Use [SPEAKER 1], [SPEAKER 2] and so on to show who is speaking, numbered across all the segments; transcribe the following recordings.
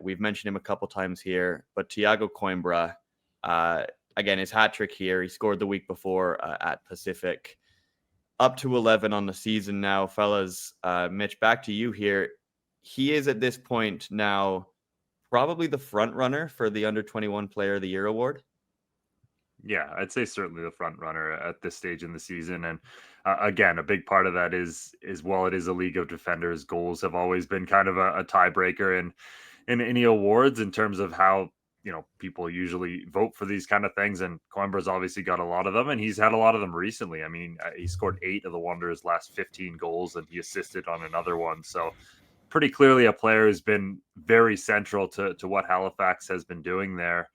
[SPEAKER 1] We've mentioned him a couple times here, but Thiago Coimbra, again, his hat trick here. He scored the week before at Pacific. Up to 11 on the season now, fellas. Mitch, back to you here. He is at this point now probably the front runner for the Under-21 Player of the Year award.
[SPEAKER 2] Yeah, I'd say certainly the front runner at this stage in the season. And again, a big part of that is while it is a league of defenders, goals have always been kind of a tiebreaker in any awards in terms of how people usually vote for these kind of things. And Coimbra's obviously got a lot of them, and he's had a lot of them recently. I mean, he scored 8 of the Wanderers' last 15 goals, and he assisted on another one. So pretty clearly a player who's been very central to what Halifax has been doing there.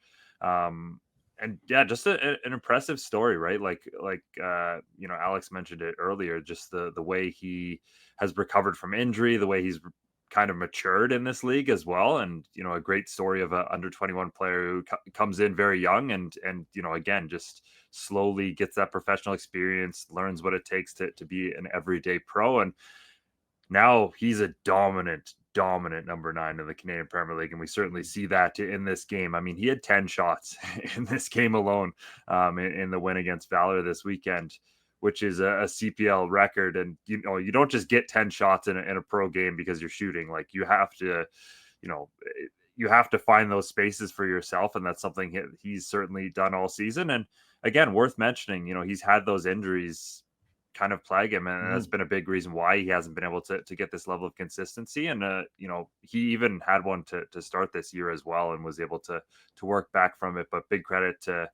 [SPEAKER 2] And yeah, just an impressive story, right? Like Alex mentioned it earlier, just the way he has recovered from injury, the way he's kind of matured in this league as well. And, a great story of a under-21 player who comes in very young and, again, just slowly gets that professional experience, learns what it takes to be an everyday pro. And now he's a dominant number 9 in the Canadian Premier League, and we certainly see that in this game. I mean, he had 10 shots in this game alone in the win against Valor this weekend, which is a CPL record. And you don't just get 10 shots in a pro game because you're shooting. Like, you have to find those spaces for yourself, and that's something he's certainly done all season. And again, worth mentioning, he's had those injuries kind of plague him, and that's been a big reason why he hasn't been able to get this level of consistency. And he even had one to start this year as well, and was able to work back from it. But big credit to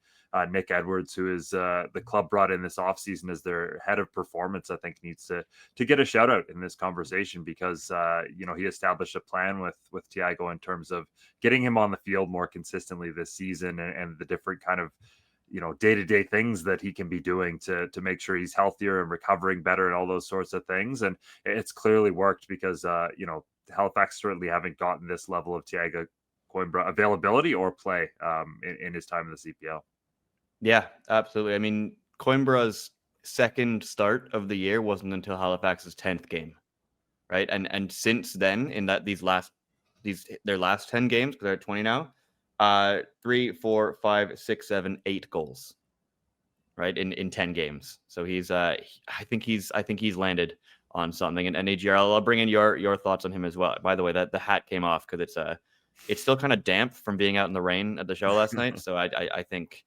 [SPEAKER 2] Nick Edwards, who is the club brought in this offseason as their head of performance. I think needs to get a shout out in this conversation, because he established a plan with Tiago in terms of getting him on the field more consistently this season, and the different kind of day-to-day things that he can be doing to make sure he's healthier and recovering better and all those sorts of things. And it's clearly worked, because Halifax certainly haven't gotten this level of Thiago Coimbra availability or play in his time in the CPL.
[SPEAKER 1] Yeah, absolutely. I mean, Coimbra's second start of the year wasn't until Halifax's 10th game, right? And since then, in their last 10 games, because they're at 20 now, 3, 4, 5, 6, 7, 8 goals, right, in 10 games. So he's I think he's landed on something. And AGR, I'll bring in your thoughts on him as well. By the way, that the hat came off because it's still kind of damp from being out in the rain at the show last night. So I think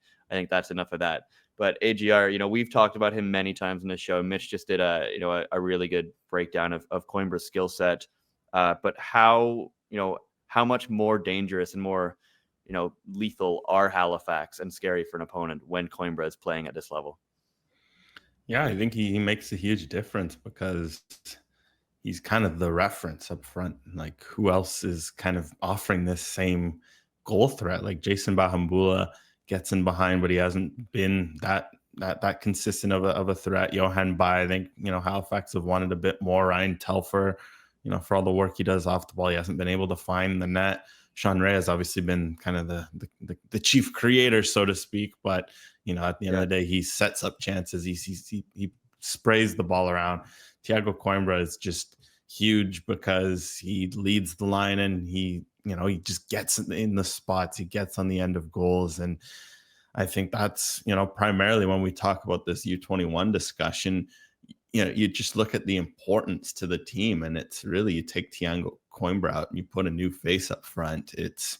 [SPEAKER 1] that's enough of that. But AGR, we've talked about him many times in the show. Mitch just did a really good breakdown of Coimbra's skill set. But how much more dangerous and more lethal are Halifax and scary for an opponent when Coimbra is playing at this level?
[SPEAKER 3] Yeah, I think he makes a huge difference, because he's kind of the reference up front. Like, who else is kind of offering this same goal threat? Like, Jason Bahambula gets in behind, but he hasn't been that consistent of a threat. Johan Bai, I think, Halifax have wanted a bit more. Ryan Telfer, for all the work he does off the ball, he hasn't been able to find the net. Sean Ray has obviously been kind of the chief creator, so to speak, but at the end of the day, he sets up chances. He sprays the ball around. Thiago Coimbra is just huge, because he leads the line, and he just gets in the spots. He gets on the end of goals, and I think that's primarily when we talk about this U21 discussion. You just look at the importance to the team, and it's really, you take Thiago Coimbra out and you put a new face up front. It's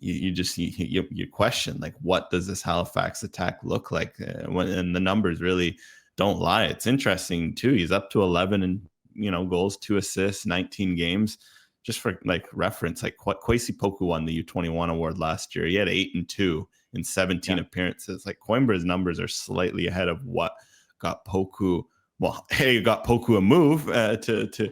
[SPEAKER 3] you question, like, what does this Halifax attack look like? And the numbers really don't lie. It's interesting too. He's up to 11 and goals, 2 assists, 19 games. Just for like reference, like Kwesi Poku won the U21 award last year. He had 8 and 2 in 17 appearances. Like, Coimbra's numbers are slightly ahead of what got Poku. Well, hey, got Poku a move to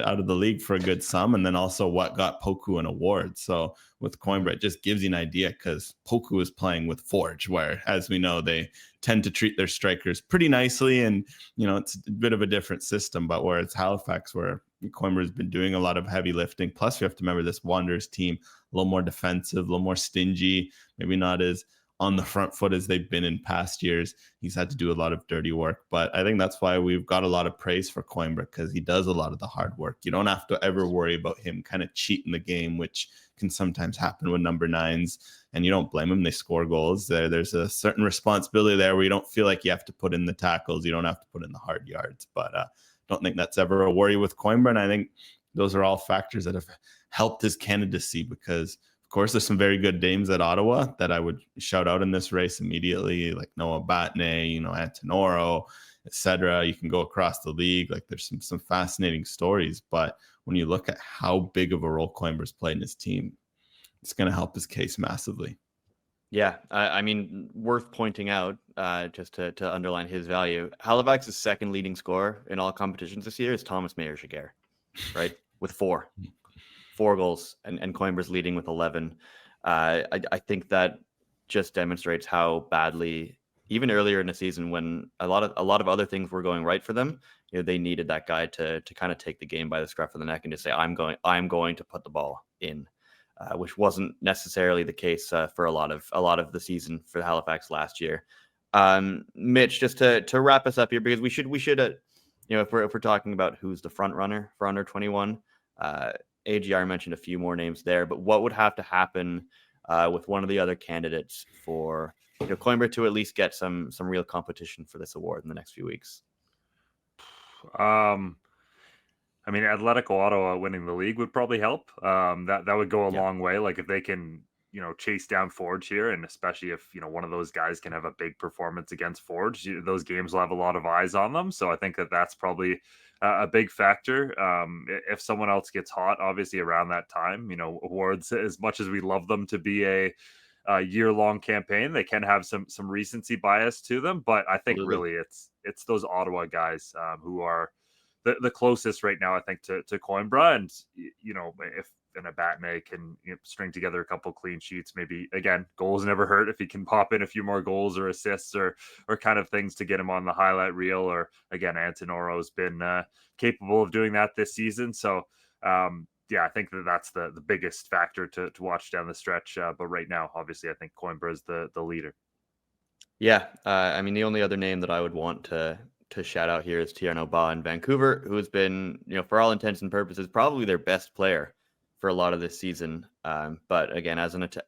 [SPEAKER 3] out of the league for a good sum, and then also what got Poku an award. So with Coimbra, it just gives you an idea, because Poku is playing with Forge, where, as we know, they tend to treat their strikers pretty nicely, and it's a bit of a different system. But where it's Halifax, where Coimbra has been doing a lot of heavy lifting. Plus, you have to remember this Wanderers team, a little more defensive, a little more stingy, maybe not as on the front foot as they've been in past years. He's had to do a lot of dirty work, but I think that's why we've got a lot of praise for Coimbra, because he does a lot of the hard work. You don't have to ever worry about him kind of cheating the game, which can sometimes happen with number 9s, and you don't blame him. They score goals. There's a certain responsibility there where you don't feel like you have to put in the tackles. You don't have to put in the hard yards, but don't think that's ever a worry with Coimbra. And I think those are all factors that have helped his candidacy, because of course there's some very good names at Ottawa that I would shout out in this race immediately, like Noah Batney, Antonoro, etc. You can go across the league. Like there's some fascinating stories, but when you look at how big of a role Coimbra's played in his team, it's going to help his case massively.
[SPEAKER 1] Yeah, I mean, worth pointing out, just to underline his value, Halifax's second leading scorer in all competitions this year is Thomas Meyer-Jaguar, right? With 4 goals, and Coimbra's leading with 11. I think that just demonstrates how badly, even earlier in the season, when a lot of other things were going right for them, they needed that guy to kind of take the game by the scruff of the neck and to say, I'm going to put the ball in. Which wasn't necessarily the case for a lot of the season for Halifax last year. Mitch, just to wrap us up here, because we should if we're talking about who's the front runner for under 21, AGR mentioned a few more names there, but what would have to happen with one of the other candidates for Coimbra to at least get some real competition for this award in the next few weeks?
[SPEAKER 2] I mean, Atletico Ottawa winning the league would probably help. That would go a long way. Like if they can, chase down Forge here, and especially if one of those guys can have a big performance against Forge, those games will have a lot of eyes on them. So I think that's probably a big factor. If someone else gets hot, obviously around that time, awards, as much as we love them to be a year-long campaign, they can have some recency bias to them. But I think really it's those Ottawa guys who are the closest right now, I think, to Coimbra. And if an Abatne can string together a couple clean sheets, maybe again, goals never hurt if he can pop in a few more goals or assists or kind of things to get him on the highlight reel. Or again, Antonoro's been capable of doing that this season. So I think that's the biggest factor to watch down the stretch. But right now, obviously, I think Coimbra is the leader.
[SPEAKER 1] Yeah, I mean, the only other name that I would want to shout out here is Tierno Ba in Vancouver, who has been, for all intents and purposes, probably their best player for a lot of this season. But again,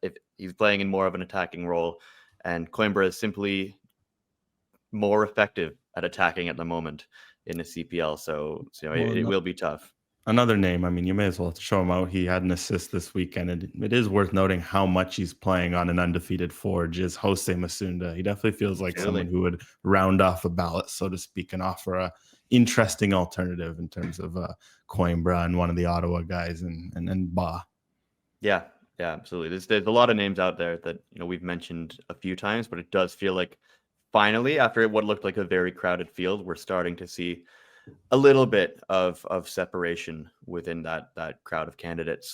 [SPEAKER 1] if he's playing in more of an attacking role, and Coimbra is simply more effective at attacking at the moment in the CPL, so it will be tough.
[SPEAKER 3] Another name, I mean, you may as well show him out. He had an assist this weekend, and it is worth noting how much he's playing on an undefeated Forge is Jose Masunda. He definitely feels like someone who would round off a ballot, so to speak, and offer a interesting alternative in terms of Coimbra and one of the Ottawa guys and Ba.
[SPEAKER 1] Yeah, absolutely. There's a lot of names out there that we've mentioned a few times, but it does feel like finally, after what looked like a very crowded field, we're starting to see a little bit of separation within that crowd of candidates.